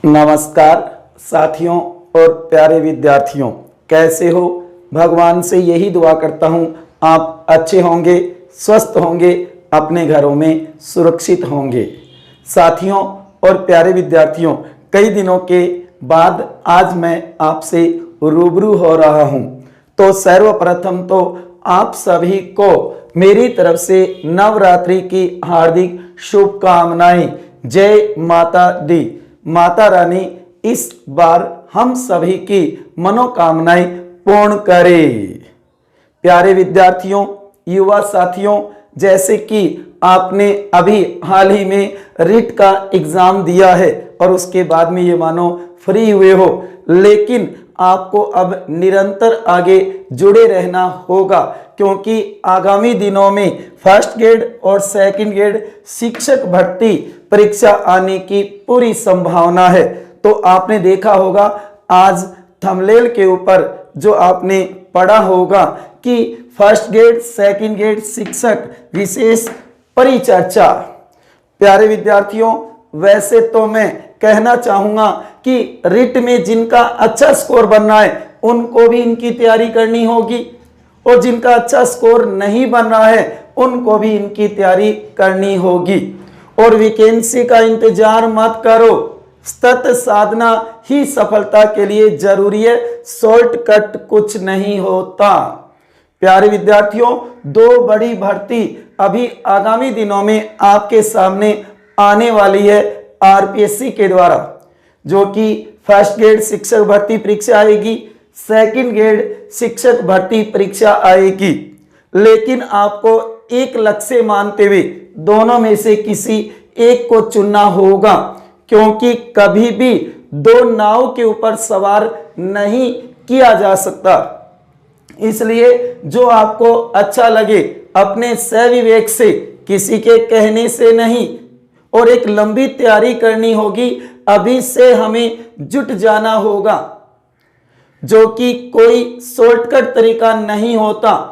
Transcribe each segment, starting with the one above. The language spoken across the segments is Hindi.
नमस्कार साथियों और प्यारे विद्यार्थियों, कैसे हो। भगवान से यही दुआ करता हूँ आप अच्छे होंगे, स्वस्थ होंगे, अपने घरों में सुरक्षित होंगे। साथियों और प्यारे विद्यार्थियों, कई दिनों के बाद आज मैं आपसे रूबरू हो रहा हूँ। तो सर्वप्रथम तो आप सभी को मेरी तरफ से नवरात्रि की हार्दिक शुभकामनाएं। जय माता दी। माता रानी इस बार हम सभी की मनोकामनाएं पूर्ण करे। प्यारे विद्यार्थियों, युवा साथियों, जैसे कि आपने अभी हाल ही में रिट का एग्जाम दिया है और उसके बाद में ये मानो फ्री हुए हो, लेकिन आपको अब निरंतर आगे जुड़े रहना होगा, क्योंकि आगामी दिनों में फर्स्ट ग्रेड और सेकंड ग्रेड शिक्षक भर्ती परीक्षा आने की पूरी संभावना है। तो आपने देखा होगा आज थंबनेल के ऊपर जो आपने पढ़ा होगा कि फर्स्ट ग्रेड सेकंड ग्रेड शिक्षक विशेष परिचर्चा। प्यारे विद्यार्थियों, वैसे तो मैं कहना चाहूंगा कि रिट में जिनका अच्छा स्कोर बनना है उनको भी इनकी तैयारी करनी होगी, और जिनका अच्छा स्कोर नहीं बन रहा है उनको भी इनकी तैयारी करनी होगी। और वैकेंसी का इंतजार मत करो, सतत साधना ही सफलता के लिए जरूरी है, शॉर्टकट कुछ नहीं होता। प्यारे विद्यार्थियों, दो बड़ी भर्ती अभी आगामी दिनों में आपके सामने आने वाली है आरपीएससी के द्वारा, जो कि फर्स्ट ग्रेड शिक्षक भर्ती परीक्षा आएगी, सेकंड ग्रेड शिक्षक भर्ती परीक्षा आएगी। लेकिन आपको एक लक्ष्य मानते हुए दोनों में से किसी एक को चुनना होगा, क्योंकि कभी भी दो नाव के ऊपर सवार नहीं किया जा सकता। इसलिए जो आपको अच्छा लगे अपने स्वविवेक से, किसी के कहने से नहीं, और एक लंबी तैयारी करनी होगी। अभी से हमें जुट जाना होगा, जो कि कोई शॉर्टकट तरीका नहीं होता।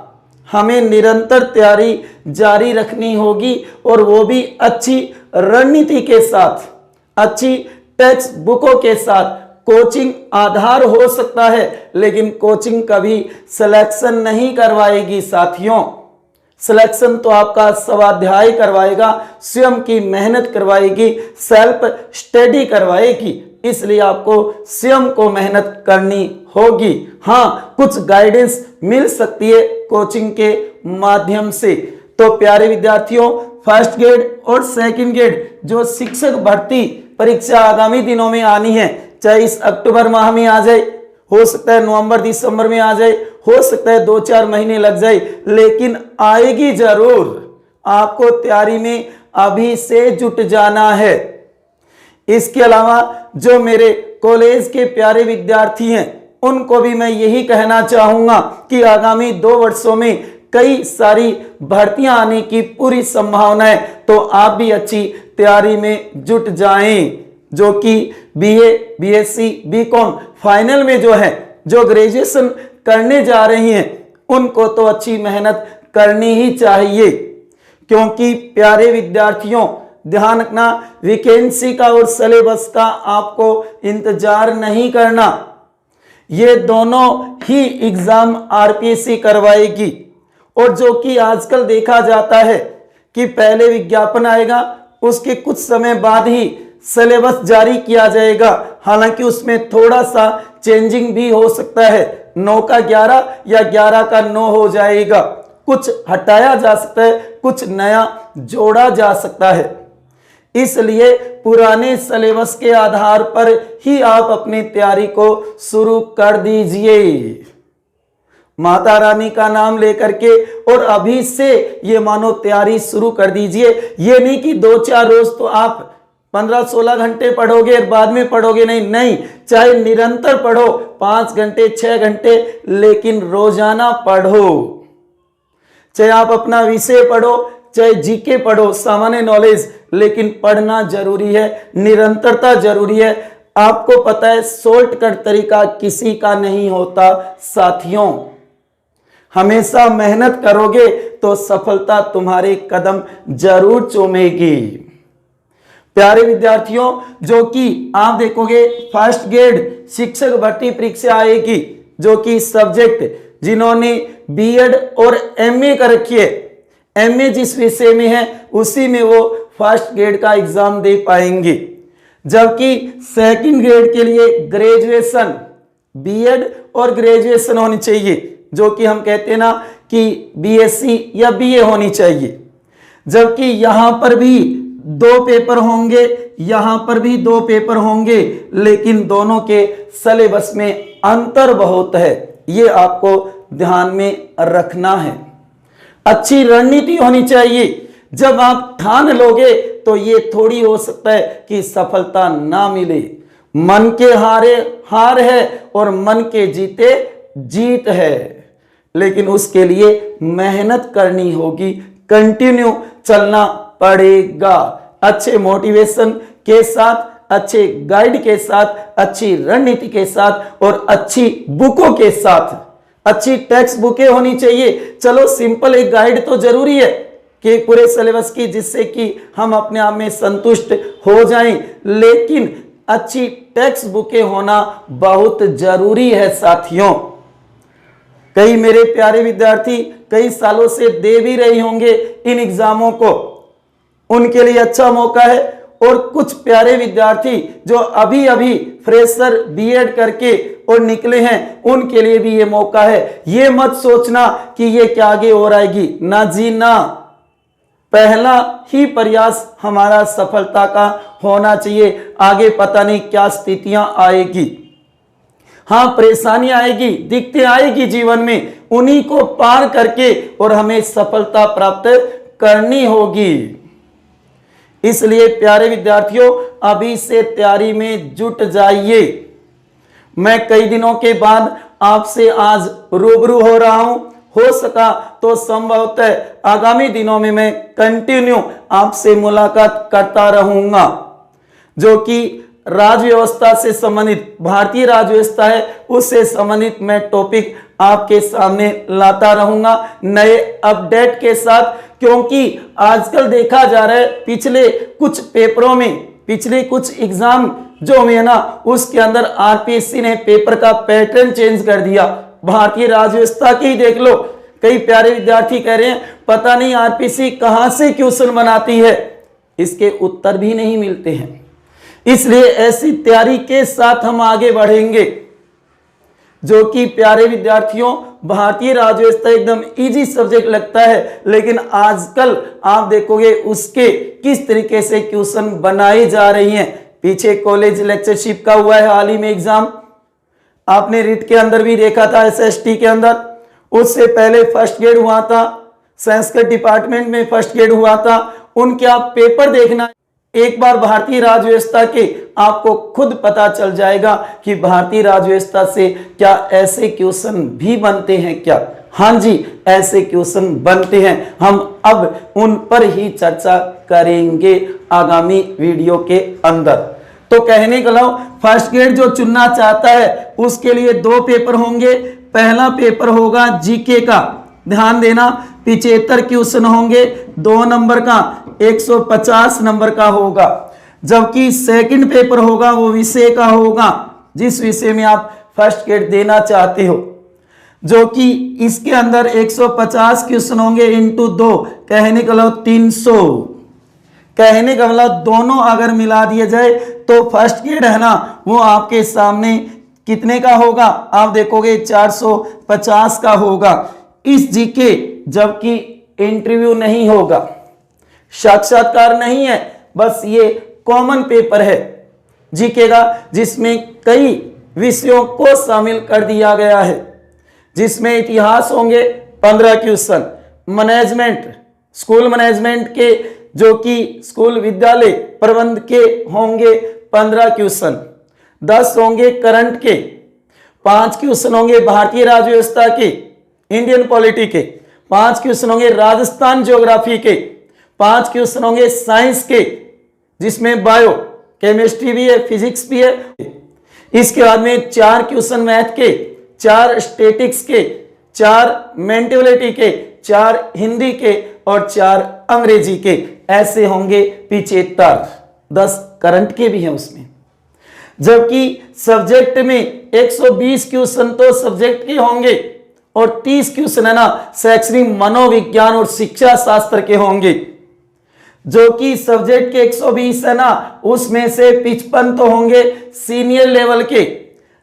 हमें निरंतर तैयारी जारी रखनी होगी, और वो भी अच्छी रणनीति के साथ, अच्छी टेक्स्ट बुकों के साथ। कोचिंग आधार हो सकता है, लेकिन कोचिंग कभी सिलेक्शन नहीं करवाएगी साथियों। सिलेक्शन तो आपका स्वाध्याय करवाएगा, स्वयं की मेहनत करवाएगी, सेल्फ स्टडी करवाएगी। इसलिए आपको स्वयं को मेहनत करनी होगी। हाँ, कुछ गाइडेंस मिल सकती है कोचिंग के माध्यम से। तो प्यारे विद्यार्थियों, फर्स्ट ग्रेड और सेकंड ग्रेड जो शिक्षक भर्ती परीक्षा आगामी दिनों में आनी है, चाहे इस अक्टूबर माह में आ जाए, हो सकता है नवंबर दिसंबर में आ जाए, हो सकता है 2-4 महीने लग जाए, लेकिन आएगी जरूर। आपको तैयारी में अभी से जुट जाना है। इसके अलावा जो मेरे कॉलेज के प्यारे विद्यार्थी हैं, उनको भी मैं यही कहना चाहूंगा कि आगामी 2 वर्षों में कई सारी भर्तियां आने की पूरी संभावना है। तो आप भी अच्छी तैयारी में जुट जाएं, जो कि बीए, बीएससी, बीकॉम फाइनल में जो है, जो ग्रेजुएशन करने जा रही हैं, उनको तो अच्छी मेहनत करनी ही चाहिए। क्योंकि प्यारे विद्यार्थियों, ध्यान रखना, वैकेंसी का और सिलेबस का आपको इंतजार नहीं करना। ये दोनों ही एग्जाम आरपीएससी करवाएगी। और जो कि आजकल देखा जाता है कि पहले विज्ञापन आएगा, उसके कुछ समय बाद ही सिलेबस जारी किया जाएगा। हालांकि उसमें थोड़ा सा चेंजिंग भी हो सकता है, 9 का 11 या 11 का 9 हो जाएगा। कुछ हटाया जा सकता है, कुछ नया जोड़ा जा सकता है। इसलिए पुराने सिलेबस के आधार पर ही आप अपनी तैयारी को शुरू कर दीजिए, माता रानी का नाम लेकर के, और अभी से ये मानो तैयारी शुरू कर दीजिए। ये नहीं कि 2-4 रोज तो आप 15-16 घंटे पढ़ोगे और बाद में पढ़ोगे, नहीं, चाहे निरंतर पढ़ो, 5 घंटे 6 घंटे, लेकिन रोजाना पढ़ो। चाहे आप अपना विषय पढ़ो, चाहे जीके पढ़ो, सामान्य नॉलेज, लेकिन पढ़ना जरूरी है, निरंतरता जरूरी है। आपको पता है शॉर्टकट तरीका किसी का नहीं होता साथियों। हमेशा मेहनत करोगे तो सफलता तुम्हारे कदम जरूर चूमेगी। प्यारे विद्यार्थियों, जो कि आप देखोगे फर्स्ट ग्रेड शिक्षक भर्ती परीक्षा आएगी, जो कि सब्जेक्ट जिन्होंने बीएड और एमए कर रखी है, एमए जिस विषय में है उसी में वो फर्स्ट ग्रेड का एग्जाम दे पाएंगे। जबकि सेकंड ग्रेड के लिए ग्रेजुएशन, बीएड और ग्रेजुएशन होनी चाहिए, जो कि हम कहते हैं ना कि बीएससी या बीए होनी चाहिए। जबकि यहां पर भी 2 पेपर होंगे, यहां पर भी 2 पेपर होंगे, लेकिन दोनों के सिलेबस में अंतर बहुत है, ये आपको ध्यान में रखना है। अच्छी रणनीति होनी चाहिए। जब आप ठान लोगे तो ये थोड़ी हो सकता है कि सफलता ना मिले। मन के हारे हार है और मन के जीते जीत है, लेकिन उसके लिए मेहनत करनी होगी, कंटिन्यू चलना पड़ेगा। अच्छे मोटिवेशन के साथ, अच्छे गाइड के साथ, अच्छी रणनीति के साथ और अच्छी बुकों के साथ, अच्छी टेक्स्ट बुकें होनी चाहिए। चलो सिंपल एक गाइड तो जरूरी है कि पूरे सिलेबस की, जिससे कि हम अपने आप में संतुष्ट हो जाएं, लेकिन अच्छी टेक्स्ट बुकें होना बहुत जरूरी है साथियों। कई मेरे प्यारे विद्यार्थी कई सालों से दे भी रहे होंगे इन एग्जामों को, उनके लिए अच्छा मौका है। और कुछ प्यारे विद्यार्थी जो अभी अभी फ्रेशर बीएड करके और निकले हैं, उनके लिए भी ये मौका है। ये मत सोचना कि ये क्या आगे और आएगी, ना जी ना। पहला ही प्रयास हमारा सफलता का होना चाहिए, आगे पता नहीं क्या स्थितियां आएगी। हाँ, परेशानी आएगी, दिक्कतें आएगी जीवन में, उन्हीं को पार करके और हमें सफलता प्राप्त करनी होगी। इसलिए प्यारे विद्यार्थियों, अभी से तैयारी में जुट जाइए। मैं कई दिनों के बाद आपसे आज रूबरू हो रहा हूं, हो सका तो संभवतः आगामी दिनों में मैं कंटिन्यू आपसे मुलाकात करता रहूंगा, जो कि राज्य व्यवस्था से संबंधित, भारतीय राज्य व्यवस्था है उससे संबंधित मैं टॉपिक आपके सामने लाता रहूंगा नए अपडेट के साथ। क्योंकि आजकल देखा जा रहा है पिछले कुछ पेपरों में, पिछले कुछ एग्जाम जो हुए ना, उसके अंदर आरपीएससी ने पेपर का पैटर्न चेंज कर दिया। भारतीय राज्य व्यवस्था की देख लो, कई प्यारे विद्यार्थी कह रहे हैं पता नहीं आरपीएससी कहां से क्वेश्चन बनाती है, इसके उत्तर भी नहीं मिलते हैं। इसलिए ऐसी तैयारी के साथ हम आगे बढ़ेंगे, जो कि प्यारे विद्यार्थियों भारतीय राज्य व्यवस्था एकदम इजी सब्जेक्ट लगता है, लेकिन आजकल आप देखोगे उसके किस तरीके से क्वेश्चन बनाए जा रही हैं। पीछे कॉलेज लेक्चरशिप का हुआ है हाल ही में एग्जाम, आपने रिट के अंदर भी देखा था, एसएसटी के अंदर, उससे पहले फर्स्ट ग्रेड हुआ था, संस्कृत डिपार्टमेंट में फर्स्ट ग्रेड हुआ था। उनके आप पेपर देखना, एक बार भारतीय राज्य व्यवस्था के आपको खुद पता चल जाएगा कि भारतीय राज्य व्यवस्था से क्या ऐसे क्वेश्चन भी बनते हैं क्या। हाँ जी, ऐसे क्वेश्चन बनते हैं। हम अब उन पर ही चर्चा करेंगे आगामी वीडियो के अंदर। तो कहने का लाओ, फर्स्ट ग्रेड जो चुनना चाहता है उसके लिए 2 पेपर होंगे। पहला पेपर होगा जीके का, ध्यान देना 75 क्वेश्चन होंगे, 2 नंबर का, 150 नंबर का होगा। जबकि सेकंड पेपर होगा वो विषय का होगा, जिस विषय में आप फर्स्ट ग्रेड देना चाहते हो, जो कि इसके अंदर 150 क्वेश्चन होंगे इंटू 2, कहने का मतलब 300। कहने का मतलब दोनों अगर मिला दिए जाए तो फर्स्ट ग्रेड है ना, वो आपके सामने कितने का होगा, आप देखोगे 450 का होगा। इस जीके, जबकि इंटरव्यू नहीं होगा, साक्षात्कार नहीं है, बस ये कॉमन पेपर है जीके का, जिसमें कई विषयों को शामिल कर दिया गया है, जिसमें इतिहास होंगे 15 क्वेश्चन, मैनेजमेंट, स्कूल मैनेजमेंट के, जो कि स्कूल विद्यालय प्रबंध के होंगे 15 क्वेश्चन, 10 होंगे करंट के, 5 क्वेश्चन होंगे भारतीय राज्य व्यवस्था के, इंडियन पॉलिटी के, 5 क्वेश्चन होंगे राजस्थान ज्योग्राफी के, 5 क्वेश्चन होंगे साइंस के, जिसमें बायो, केमिस्ट्री भी है, फिजिक्स भी है। इसके बाद में 4 क्वेश्चन मैथ के, 4 स्टैटिक्स के, 4 मेंटेबिलिटी के, 4 हिंदी के और 4 अंग्रेजी के, ऐसे होंगे 75। 10 करंट के भी हैं उसमें। जबकि सब्जेक्ट में 120 क्वेश्चन तो सब्जेक्ट के होंगे और 30 क्वेश्चन है ना शैक्षणिक मनोविज्ञान और शिक्षा शास्त्र के होंगे। जो कि सब्जेक्ट के 120 है ना उसमें से 55 तो होंगे सीनियर लेवल के,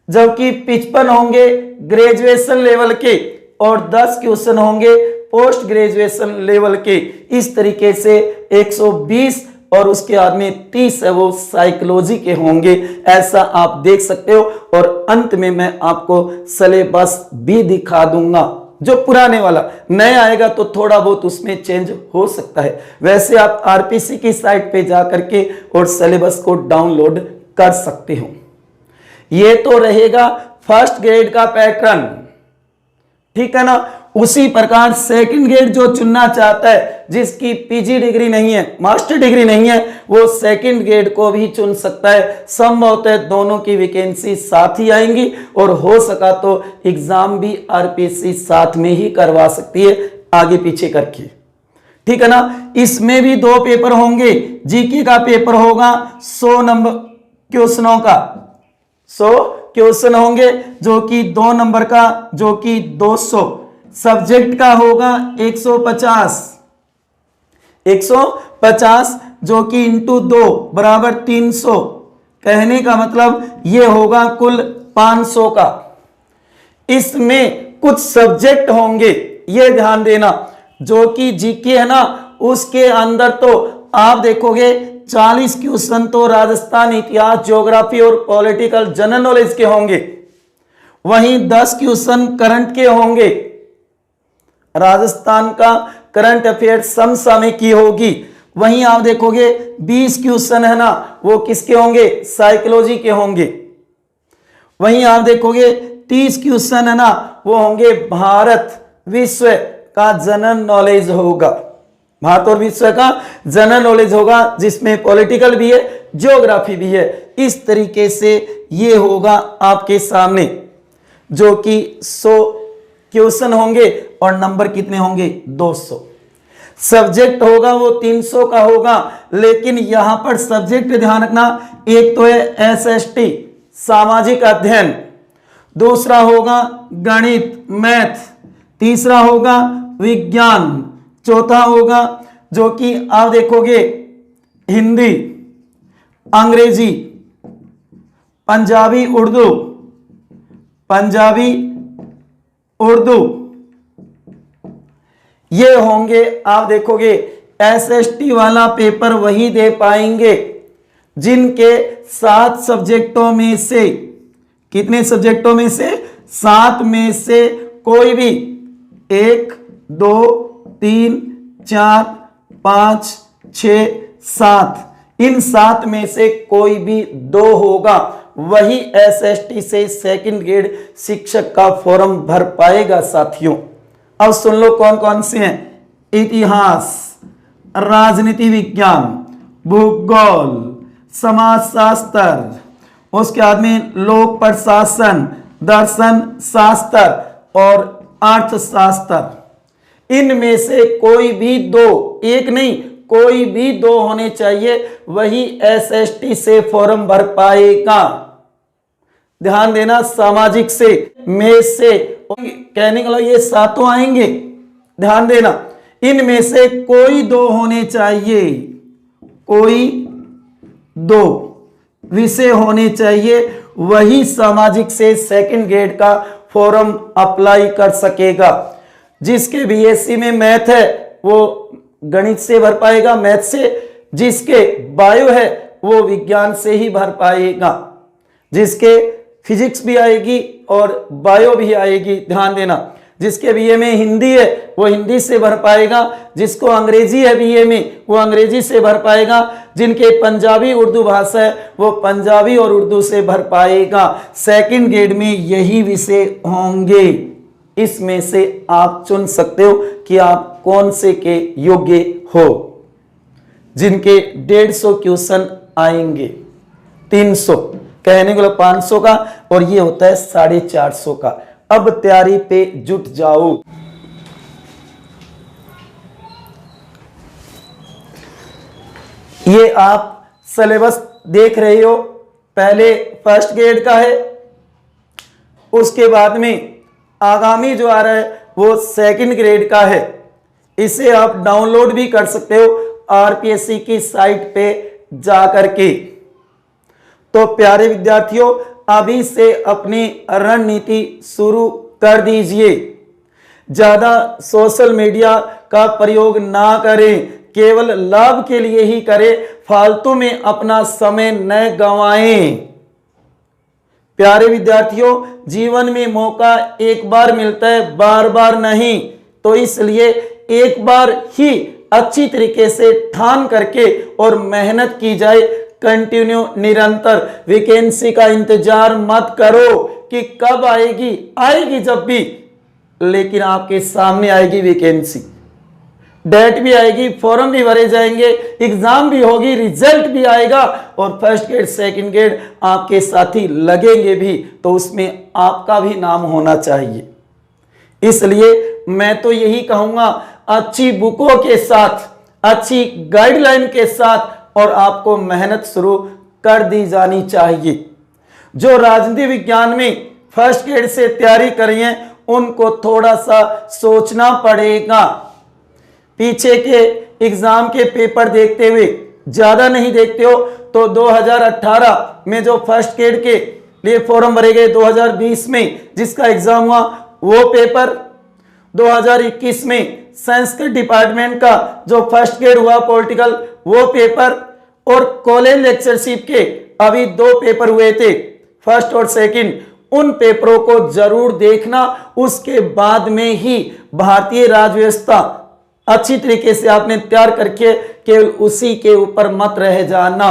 जबकि 55 होंगे ग्रेजुएशन लेवल के और 10 क्वेश्चन होंगे पोस्ट ग्रेजुएशन लेवल के। इस तरीके से 120 और उसके बाद में 30 है वो साइकोलॉजी के होंगे, ऐसा आप देख सकते हो। और अंत में मैं आपको सिलेबस भी दिखा दूंगा, जो पुराने वाला, नया आएगा तो थोड़ा बहुत उसमें चेंज हो सकता है। वैसे आप आरपीसी की साइट पे जा करके और सिलेबस को डाउनलोड कर सकते हो। ये तो रहेगा फर्स्ट ग्रेड का पैटर्न, ठीक है ना। उसी प्रकार सेकंड ग्रेड जो चुनना चाहता है, जिसकी पीजी डिग्री नहीं है, मास्टर डिग्री नहीं है, वो सेकंड ग्रेड को भी चुन सकता है। संभवतः है दोनों की वैकेंसी साथ ही आएंगी और हो सका तो एग्जाम भी आरपीसी साथ में ही करवा सकती है, आगे पीछे करके, ठीक है ना। इसमें भी 2 पेपर होंगे। जीके का पेपर होगा 100 नंबर क्वेश्चनों का, 100 क्वेश्चन होंगे, जो कि 2 नंबर का, जो कि 200। सब्जेक्ट का होगा 150 जो कि इंटू 2 बराबर 300। कहने का मतलब ये होगा कुल 500 का। इसमें कुछ सब्जेक्ट होंगे, ये ध्यान देना, जो कि जीके है ना उसके अंदर तो आप देखोगे 40 क्वेश्चन तो राजस्थान इतिहास, ज्योग्राफी और पॉलिटिकल जनरल नॉलेज के होंगे। वहीं 10 क्वेश्चन करंट के होंगे, राजस्थान का करंट अफेयर समसामयिकी होगी। वहीं आप देखोगे 20 क्वेश्चन है ना वो किसके होंगे, साइकोलॉजी के होंगे। वहीं आप देखोगे 30 क्वेश्चन है ना वो होंगे भारत विश्व का जनरल नॉलेज होगा, भारत और विश्व का जनरल नॉलेज होगा, जिसमें पॉलिटिकल भी है, ज्योग्राफी भी है। इस तरीके से ये होगा आपके सामने, जो कि 100 क्वेश्चन होंगे और नंबर कितने होंगे, 200। सब्जेक्ट होगा वो 300 का होगा, लेकिन यहां पर सब्जेक्ट ध्यान रखना, एक तो है एसएसटी सामाजिक अध्ययन, दूसरा होगा गणित मैथ, तीसरा होगा विज्ञान, चौथा होगा जो कि आप देखोगे हिंदी, अंग्रेजी, पंजाबी उर्दू, ये होंगे। आप देखोगे एसएसटी वाला पेपर वही दे पाएंगे जिनके 7 सब्जेक्टों में से, कितने सब्जेक्टों में से, 7 में से कोई भी 1 2 3 4 5 6 7, इन 7 में से कोई भी 2 होगा, वही एसएसटी से सेकंड ग्रेड शिक्षक का फॉर्म भर पाएगा साथियों। अब सुन लो कौन कौन से हैं, इतिहास, राजनीति विज्ञान, भूगोल, समाजशास्त्र, उसके बाद में लोक प्रशासन, दर्शन शास्त्र और अर्थशास्त्र। इनमें से कोई भी 2, एक नहीं कोई भी 2 होने चाहिए, वही एसएसटी से फॉर्म भर पाएगा। ध्यान देना, सामाजिक से, में से, कहने का ये 7 आएंगे, ध्यान देना, इनमें से कोई 2 होने चाहिए, कोई 2 विषय होने चाहिए, वही सामाजिक से सेकंड ग्रेड का फॉर्म अप्लाई कर सकेगा। जिसके बीएससी में मैथ है वो गणित से भर पाएगा, मैथ से, जिसके बायो है वो विज्ञान से ही भर पाएगा, जिसके फिजिक्स भी आएगी और बायो भी आएगी, ध्यान देना, जिसके बीए में हिंदी है वो हिंदी से भर पाएगा, जिसको अंग्रेजी है बीए में वो अंग्रेजी से भर पाएगा, जिनके पंजाबी उर्दू भाषा है वो पंजाबी और उर्दू से भर पाएगा। सेकंड ग्रेड में यही विषय होंगे, इसमें से आप चुन सकते हो कि आप कौन से के योग्य हो। जिनके 150 क्वेश्चन आएंगे, 300 कहने को 500 का, और ये होता है 450 का। अब तैयारी पे जुट जाओ। ये आप सिलेबस देख रहे हो, पहले फर्स्ट ग्रेड का है, उसके बाद में आगामी जो आ रहा है वो सेकंड ग्रेड का है। इसे आप डाउनलोड भी कर सकते हो आरपीएससी की साइट पे जा करके। तो प्यारे विद्यार्थियों, अभी से अपनी रणनीति शुरू कर दीजिए। ज्यादा सोशल मीडिया का प्रयोग ना करें, केवल लाभ के लिए ही करें, फालतू में अपना समय न गंवाएं। प्यारे विद्यार्थियों, जीवन में मौका एक बार मिलता है, बार बार नहीं। तो इसलिए एक बार ही अच्छी तरीके से ठान करके और मेहनत की जाए, कंटिन्यू निरंतर। वैकेंसी का इंतजार मत करो कि कब आएगी, आएगी जब भी, लेकिन आपके सामने आएगी वैकेंसी, डेट भी आएगी, फॉर्म भी भरे जाएंगे, एग्जाम भी होगी, रिजल्ट भी आएगा और फर्स्ट ग्रेड सेकंड ग्रेड आपके साथी लगेंगे भी, तो उसमें आपका भी नाम होना चाहिए। इसलिए मैं तो यही कहूंगा, अच्छी बुकों के साथ, अच्छी गाइडलाइन के साथ और आपको मेहनत शुरू कर दी जानी चाहिए। जो राजनीति विज्ञान में फर्स्ट ग्रेड से तैयारी कर रही हैं उनको थोड़ा सा सोचना पड़ेगा। पीछे के एग्जाम के पेपर देखते हुए, ज्यादा नहीं देखते हो तो 2018 में जो फर्स्ट ग्रेड के लिए फॉर्म भरे गए, 2020 में जिसका एग्जाम हुआ वो पेपर, 2021 में संस्कृत डिपार्टमेंट का जो फर्स्ट ग्रेड हुआ पॉलिटिकल वो पेपर, और कॉलेज लेक्चरशिप के अभी 2 पेपर हुए थे, फर्स्ट और सेकंड। उन पेपरों को जरूर देखना, उसके बाद में ही भारतीय राज्य व्यवस्था अच्छी तरीके से आपने तैयार करके केवल उसी के ऊपर मत रह जाना।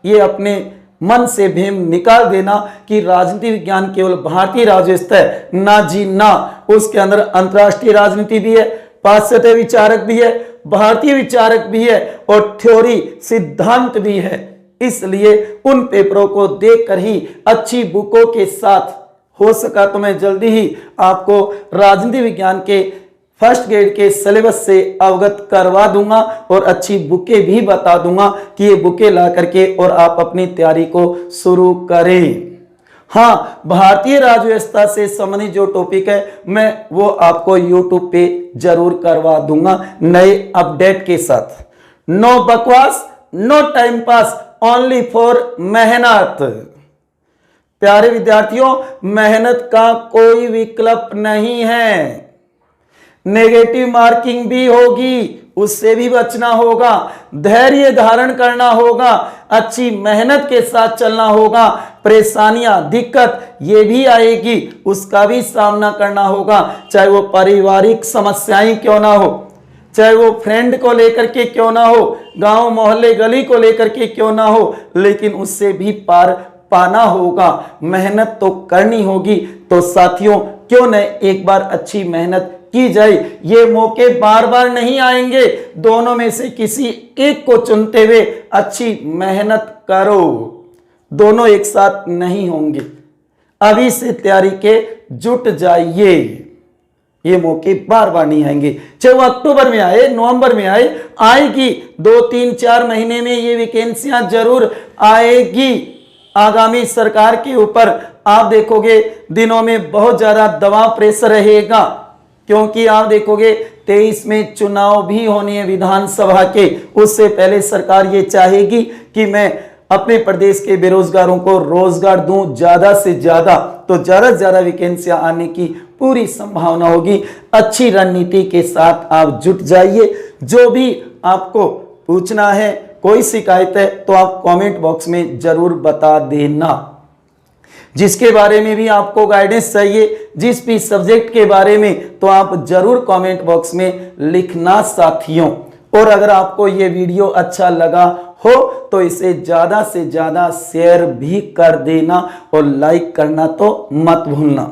ये अपने मन से भ्रम निकाल देना कि राजनीति विज्ञान केवल भारतीय राज्य व्यवस्था है, ना जी ना। उसके अंदर अंतर्राष्ट्रीय राजनीति भी है, पाश्चात्य विचारक भी है, भारतीय विचारक भी है और थ्योरी सिद्धांत भी है। इसलिए उन पेपरों को देखकर ही अच्छी बुकों के साथ, हो सका तो मैं जल्दी ही आपको राजनीति विज्ञान के फर्स्ट ग्रेड के सिलेबस से अवगत करवा दूंगा और अच्छी बुकें भी बता दूंगा कि ये बुकें ला करके और आप अपनी तैयारी को शुरू करें। हाँ, भारतीय राज्य व्यवस्था से संबंधित जो टॉपिक है मैं वो आपको YouTube पे जरूर करवा दूंगा नए अपडेट के साथ। नो बकवास, no time pass, only for मेहनत। प्यारे विद्यार्थियों, मेहनत का कोई विकल्प नहीं है। नेगेटिव मार्किंग भी होगी, उससे भी बचना होगा, धैर्य धारण करना होगा, अच्छी मेहनत के साथ चलना होगा। परेशानियां, दिक्कत ये भी आएगी, उसका भी सामना करना होगा, चाहे वो पारिवारिक समस्याएं क्यों ना हो, चाहे वो फ्रेंड को लेकर के क्यों ना हो, गांव मोहल्ले गली को लेकर के क्यों ना हो, लेकिन उससे भी पार पाना होगा, मेहनत तो करनी होगी। तो साथियों, क्यों न एक बार अच्छी मेहनत की जाए। ये मौके बार बार नहीं आएंगे, दोनों में से किसी एक को चुनते हुए अच्छी मेहनत करो, दोनों एक साथ नहीं होंगे। अभी से तैयारी के जुट जाइए, ये मौके बार बार नहीं आएंगे, चाहे वो अक्टूबर में आए, नवंबर में आए, आएगी 2, 3, 4 महीने में ये वैकेंसियां जरूर आएगी। आगामी सरकार के ऊपर आप देखोगे दिनों में बहुत ज्यादा दबाव, प्रेशर रहेगा, क्योंकि आप देखोगे 23 में चुनाव भी होने हैं विधानसभा के। उससे पहले सरकार ये चाहेगी कि मैं अपने प्रदेश के बेरोजगारों को रोजगार दूं ज्यादा से ज्यादा, तो ज्यादा से ज्यादा वैकेंसियां आने की पूरी संभावना होगी। अच्छी रणनीति के साथ आप जुट जाइए। जो भी आपको पूछना है, कोई शिकायत है तो आप कमेंट बॉक्स में जरूर बता देना। जिसके बारे में भी आपको गाइडेंस चाहिए, जिस भी सब्जेक्ट के बारे में, तो आप जरूर कमेंट बॉक्स में लिखना साथियों। और अगर आपको ये वीडियो अच्छा लगा हो तो इसे ज्यादा से ज्यादा शेयर भी कर देना और लाइक करना तो मत भूलना।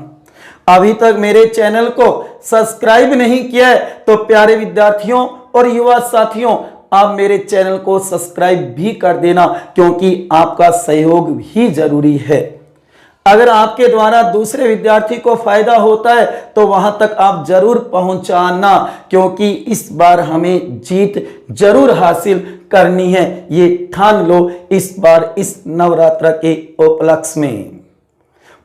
अभी तक मेरे चैनल को सब्सक्राइब नहीं किया है तो प्यारे विद्यार्थियों और युवा साथियों, आप मेरे चैनल को सब्सक्राइब भी कर देना, क्योंकि आपका सहयोग भी जरूरी है। अगर आपके द्वारा दूसरे विद्यार्थी को फायदा होता है तो वहां तक आप जरूर पहुंचाना, क्योंकि इस बार हमें जीत जरूर हासिल करनी है, ये ठान लो इस बार इस नवरात्र के उपलक्ष्य में।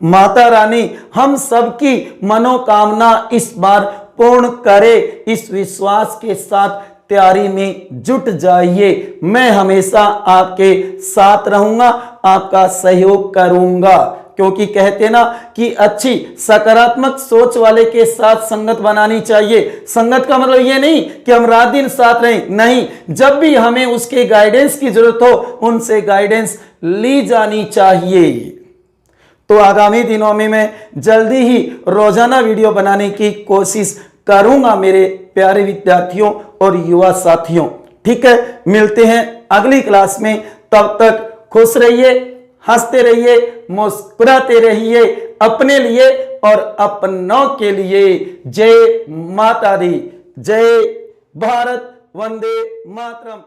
माता रानी हम सबकी मनोकामना इस बार पूर्ण करे, इस विश्वास के साथ तैयारी में जुट जाइए। मैं हमेशा आपके साथ रहूंगा, आपका सहयोग करूंगा, क्योंकि कहते ना कि अच्छी सकारात्मक सोच वाले के साथ संगत बनानी चाहिए। संगत का मतलब ये नहीं कि हम रात दिन साथ रहें, नहीं, जब भी हमें उसके गाइडेंस की जरूरत हो उनसे गाइडेंस ली जानी चाहिए। तो आगामी दिनों में मैं जल्दी ही रोजाना वीडियो बनाने की कोशिश करूंगा मेरे प्यारे विद्यार्थियों और युवा साथियों। ठीक है, मिलते हैं अगली क्लास में, तब तक खुश रहिए, हंसते रहिए, मुस्कुराते रहिए, अपने लिए और अपनों के लिए। जय माता दी, जय भारत, वंदे मातरम।